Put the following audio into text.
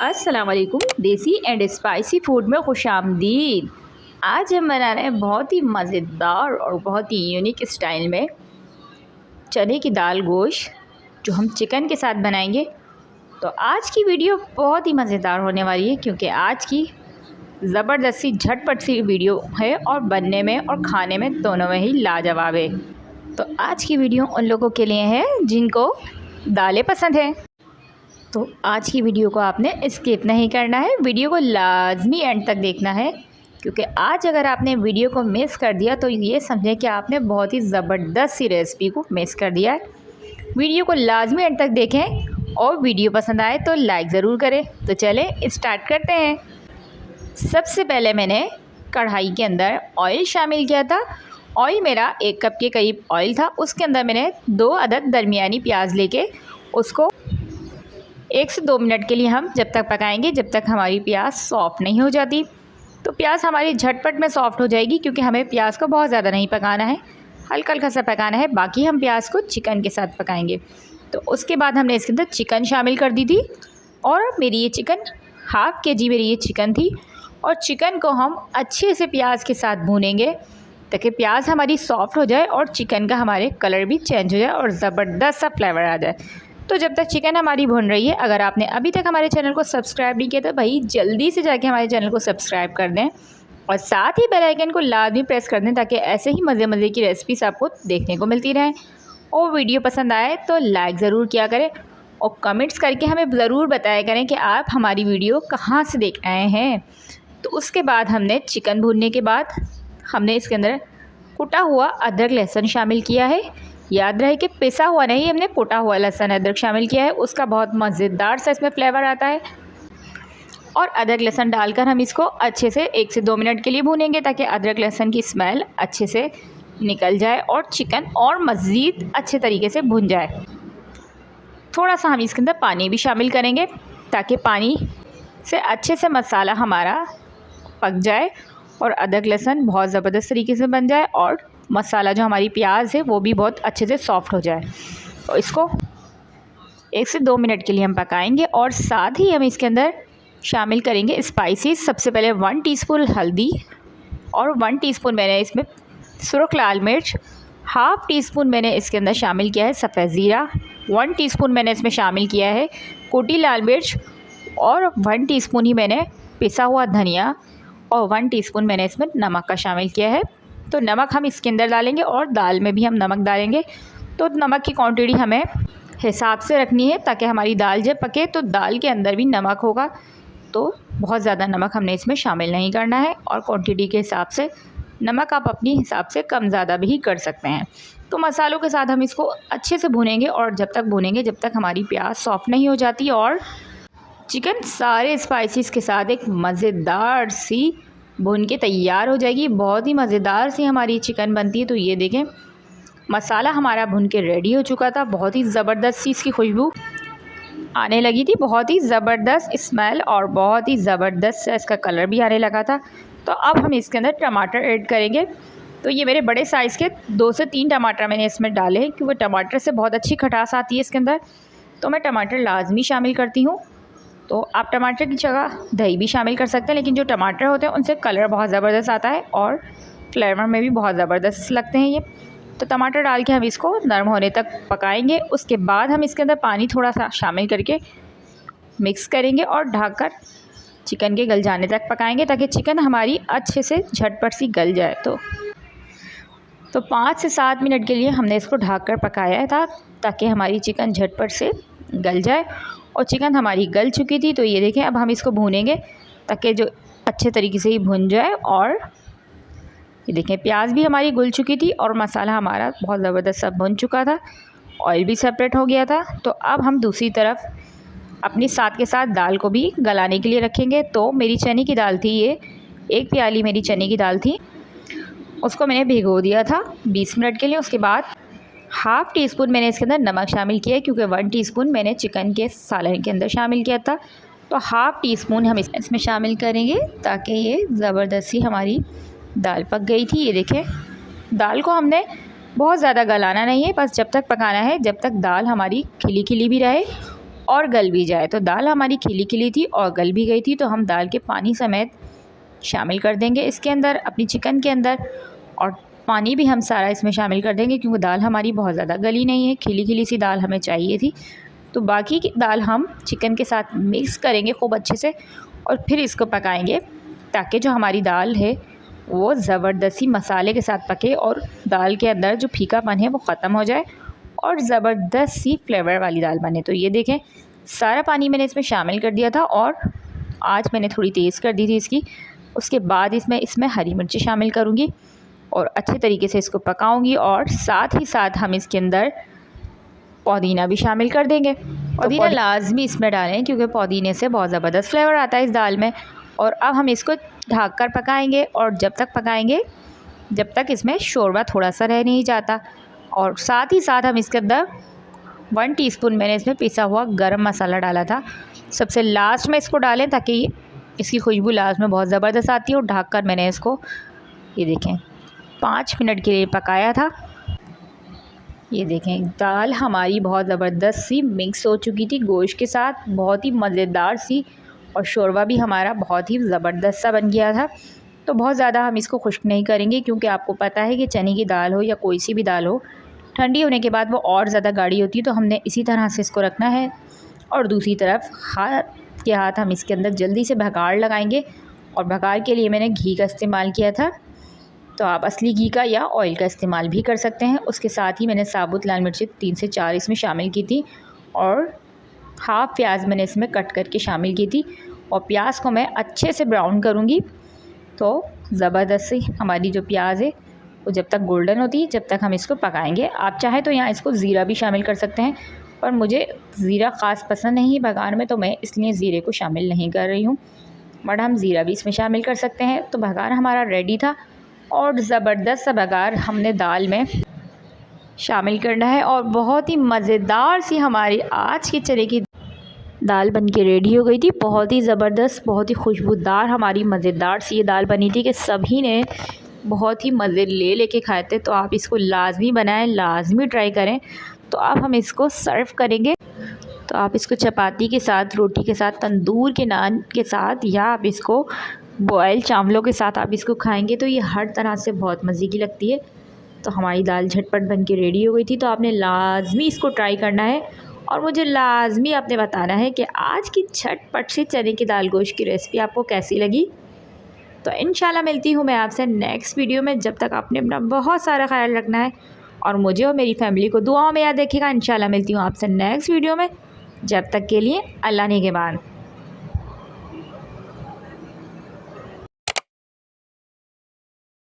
अस्सलाम वालेकुम। देसी एंड स्पाइसी फूड में खुशामदीद। आज हम बना रहे हैं बहुत ही मज़ेदार और बहुत ही यूनिक स्टाइल में चने की दाल गोश्त, जो हम चिकन के साथ बनाएंगे। तो आज की वीडियो बहुत ही मज़ेदार होने वाली है, क्योंकि आज की ज़बरदस्त सी झटपट सी वीडियो है और बनने में और खाने में दोनों में ही लाजवाब है। तो आज की वीडियो उन लोगों के लिए है जिनको दालें पसंद है। तो आज की वीडियो को आपने स्किप नहीं करना है, वीडियो को लाजमी एंड तक देखना है, क्योंकि आज अगर आपने वीडियो को मिस कर दिया तो ये समझें कि आपने बहुत ही ज़बरदस्त सी रेसिपी को मिस कर दिया है। वीडियो को लाजमी एंड तक देखें और वीडियो पसंद आए तो लाइक ज़रूर करें। तो चलें स्टार्ट करते हैं। सबसे पहले मैंने कढ़ाई के अंदर ऑयल शामिल किया था। ऑयल मेरा 1 कप के करीब ऑयल था। उसके अंदर मैंने 2 अदद दरमियानी प्याज लेके उसको 1 से 2 मिनट के लिए हम जब तक पकाएंगे जब तक हमारी प्याज सॉफ़्ट नहीं हो जाती। तो प्याज हमारी झटपट में सॉफ़्ट हो जाएगी, क्योंकि हमें प्याज को बहुत ज़्यादा नहीं पकाना है, हल्का हल्का सा पकाना है। बाकी हम प्याज को चिकन के साथ पकाएंगे। तो उसके बाद हमने इसके अंदर चिकन शामिल कर दी थी, और मेरी ये चिकन ½ kg मेरी ये चिकन थी। और चिकन को हम अच्छे से प्याज के साथ भूनेंगे ताकि प्याज हमारी सॉफ़्ट हो जाए और चिकन का हमारे कलर भी चेंज हो जाए और ज़बरदस्त सा फ्लेवर आ जाए। तो जब तक चिकन हमारी भुन रही है, अगर आपने अभी तक हमारे चैनल को सब्सक्राइब नहीं किया तो भाई जल्दी से जाके हमारे चैनल को सब्सक्राइब कर दें और साथ ही बेल आइकन को लाजमी प्रेस कर दें, ताकि ऐसे ही मज़े मज़े की रेसिपीज आपको देखने को मिलती रहें। और वीडियो पसंद आए तो लाइक ज़रूर किया करें और कमेंट्स करके हमें ज़रूर बताया करें कि आप हमारी वीडियो कहाँ से देख आए हैं। तो उसके बाद हमने चिकन भूनने के बाद हमने इसके अंदर कुटा हुआ अदरक लहसुन शामिल किया है। याद रहे कि पिसा हुआ नहीं, हमने कुटा हुआ लहसुन अदरक शामिल किया है। उसका बहुत मज़ेदार सा इसमें फ्लेवर आता है। और अदरक लहसुन डालकर हम इसको अच्छे से 1 से 2 मिनट के लिए भूनेंगे, ताकि अदरक लहसुन की स्मेल अच्छे से निकल जाए और चिकन और मज़ीद अच्छे तरीके से भुन जाए। थोड़ा सा हम इसके अंदर पानी भी शामिल करेंगे, ताकि पानी से अच्छे से मसाला हमारा पक जाए और अदरक लहसुन बहुत ज़बरदस्त तरीके से बन जाए और मसाला जो हमारी प्याज है वो भी बहुत अच्छे से सॉफ़्ट हो जाए। और इसको 1 से 2 मिनट के लिए हम पकाएंगे। और साथ ही हम इसके अंदर शामिल करेंगे स्पाइसेस। सबसे पहले 1 टीस्पून हल्दी और 1 टीस्पून मैंने इसमें सुर्ख लाल मिर्च, ½ टीस्पून मैंने इसके अंदर शामिल किया है सफ़ेद ज़ीरा, 1 टीस्पून मैंने इसमें शामिल किया है कुटी लाल मिर्च, और 1 टीस्पून ही मैंने पिसा हुआ धनिया, और 1 टीस्पून मैंने इसमें नमक का शामिल किया है। तो नमक हम इसके अंदर डालेंगे और दाल में भी हम नमक डालेंगे। तो नमक की क्वांटिटी हमें हिसाब से रखनी है, ताकि हमारी दाल जब पके तो दाल के अंदर भी नमक होगा। तो बहुत ज़्यादा नमक हमने इसमें शामिल नहीं करना है, और क्वांटिटी के हिसाब से नमक आप अपनी हिसाब से कम ज़्यादा भी कर सकते हैं। तो मसालों के साथ हम इसको अच्छे से भूनेंगे, और जब तक भूनेंगे जब तक हमारी प्याज सॉफ़्ट नहीं हो जाती और चिकन सारे स्पाइसेस के साथ एक मज़ेदार सी भून के तैयार हो जाएगी। बहुत ही मज़ेदार सी हमारी चिकन बनती है। तो ये देखें, मसाला हमारा भुन के रेडी हो चुका था। बहुत ही ज़बरदस्त सी इसकी खुशबू आने लगी थी, बहुत ही ज़बरदस्त स्मेल और बहुत ही ज़बरदस्त सा इसका कलर भी आने लगा था। तो अब हम इसके अंदर टमाटर ऐड करेंगे। तो ये मेरे बड़े साइज़ के 2 से 3 टमाटर मैंने इसमें डाले हैं, क्योंकि टमाटर से बहुत अच्छी खटास आती है इसके अंदर। तो मैं टमाटर लाजमी शामिल करती हूँ। तो आप टमाटर की जगह दही भी शामिल कर सकते हैं, लेकिन जो टमाटर होते हैं उनसे कलर बहुत ज़बरदस्त आता है और फ्लेवर में भी बहुत ज़बरदस्त लगते हैं ये। तो टमाटर डाल के हम इसको नरम होने तक पकाएंगे। उसके बाद हम इसके अंदर पानी थोड़ा सा शामिल करके मिक्स करेंगे और ढककर चिकन के गल जाने तक पकाएंगे, ताकि चिकन हमारी अच्छे से झटपट सी गल जाए। तो 5 से 7 मिनट के लिए हमने इसको ढककर पकाया था, ताकि हमारी चिकन झटपट से गल जाए। और चिकन हमारी गल चुकी थी। तो ये देखें, अब हम इसको भूनेंगे ताकि जो अच्छे तरीके से ही भुन जाए। और ये देखें, प्याज भी हमारी गुल चुकी थी और मसाला हमारा बहुत ज़बरदस्त सब भुन चुका था, ऑयल भी सेपरेट हो गया था। तो अब हम दूसरी तरफ अपनी साथ के साथ दाल को भी गलाने के लिए रखेंगे। तो मेरी चने की दाल थी, ये 1 प्याली मेरी चने की दाल थी, उसको मैंने भिगो दिया था 20 मिनट के लिए। उसके बाद ½ टीस्पून मैंने इसके अंदर नमक शामिल किया है, क्योंकि 1 टीस्पून मैंने चिकन के सालन के अंदर शामिल किया था। तो ½ टीस्पून हम इसमें शामिल करेंगे, ताकि ये ज़बरदस्ती हमारी दाल पक गई थी। ये देखें, दाल को हमने बहुत ज़्यादा गलाना नहीं है, बस जब तक पकाना है जब तक दाल हमारी खिली खिली भी रहे और गल भी जाए। तो दाल हमारी खिली खिली थी और गल भी गई थी, तो हम दाल के पानी समेत शामिल कर देंगे इसके अंदर, अपनी चिकन के अंदर। और पानी भी हम सारा इसमें शामिल कर देंगे क्योंकि दाल हमारी बहुत ज़्यादा गली नहीं है, खिली खिली सी दाल हमें चाहिए थी। तो बाकी की दाल हम चिकन के साथ मिक्स करेंगे खूब अच्छे से और फिर इसको पकाएंगे ताकि जो हमारी दाल है वो ज़बरदस्ती मसाले के साथ पके और दाल के अंदर जो फीकापन है वो ख़त्म हो जाए और ज़बरदस्त सी फ्लेवर वाली दाल बने। तो ये देखें, सारा पानी मैंने इसमें शामिल कर दिया था और आँच मैंने थोड़ी तेज़ कर दी थी इसकी। उसके बाद इसमें हरी मिर्ची शामिल करूँगी और अच्छे तरीके से इसको पकाऊंगी और साथ ही साथ हम इसके अंदर पुदीना भी शामिल कर देंगे। पुदीना लाजमी इसमें डालें क्योंकि पुदीने से बहुत ज़बरदस्त फ्लेवर आता है इस दाल में। और अब हम इसको ढक कर पकाएंगे और जब तक पकाएंगे जब तक इसमें शोरबा थोड़ा सा रह नहीं जाता। और साथ ही साथ हम इसके अंदर 1 टीस्पून मैंने इसमें पिसा हुआ गरम मसाला डाला था, सबसे लास्ट में इसको डालें ताकि इसकी खुशबू लास्ट में बहुत ज़बरदस्त आती है। और ढक कर मैंने इसको ये देखें 5 मिनट के लिए पकाया था। ये देखें, दाल हमारी बहुत ज़बरदस्त सी मिक्स हो चुकी थी गोश्त के साथ, बहुत ही मज़ेदार सी। और शोरबा भी हमारा बहुत ही ज़बरदस्त सा बन गया था। तो बहुत ज़्यादा हम इसको खुश्क नहीं करेंगे क्योंकि आपको पता है कि चने की दाल हो या कोई सी भी दाल हो, ठंडी होने के बाद वो और ज़्यादा गाढ़ी होती है। तो हमने इसी तरह से इसको रखना है। और दूसरी तरफ हाथ हम इसके अंदर जल्दी से भगाड़ लगाएंगे और भगाड़ के लिए मैंने घी का इस्तेमाल किया था। तो आप असली घी का या ऑयल का इस्तेमाल भी कर सकते हैं। उसके साथ ही मैंने साबुत लाल मिर्ची 3 से 4 इसमें शामिल की थी और हाफ़ प्याज मैंने इसमें कट करके शामिल की थी। और प्याज को मैं अच्छे से ब्राउन करूँगी। तो ज़बरदस्त सी हमारी जो प्याज है वो जब तक गोल्डन होती है जब तक हम इसको पकाएंगे। आप चाहें तो यहाँ इसको ज़ीरा भी शामिल कर सकते हैं, पर मुझे ज़ीरा ख़ास पसंद नहीं है बघार में, तो मैं इसलिए ज़ीरे को शामिल नहीं कर रही हूँ। बट हम ज़ीरा भी इसमें शामिल कर सकते हैं। तो बघार हमारा रेडी था और ज़बरदस्त सा बघार हमने दाल में शामिल करना है और बहुत ही मज़ेदार सी हमारी आज की चने की दाल बन के रेडी हो गई थी। बहुत ही ज़बरदस्त, बहुत ही खुशबूदार हमारी मज़ेदार सी ये दाल बनी थी कि सभी ने बहुत ही मज़े लेके खाए थे। तो आप इसको लाजमी बनाएं, लाजमी ट्राई करें। तो अब हम इसको सर्व करेंगे। तो आप इसको चपाती के साथ, रोटी के साथ, तंदूर के नान के साथ या आप इसको बॉयल चावलों के साथ आप इसको खाएंगे तो ये हर तरह से बहुत मज़े की लगती है। तो हमारी दाल झटपट बन के रेडी हो गई थी। तो आपने लाजमी इसको ट्राई करना है और मुझे लाजमी आपने बताना है कि आज की झटपट से चने की दाल गोश्त की रेसिपी आपको कैसी लगी। तो इंशाल्लाह मिलती हूँ मैं आपसे नेक्स्ट वीडियो में। जब तक आपने अपना बहुत सारा ख्याल रखना है और मुझे और मेरी फैमिली को दुआओं में याद रखिएगा। इंशाल्लाह मिलती हूँ आपसे नेक्स्ट वीडियो में। जब तक के लिए अल्लाह निगहबान।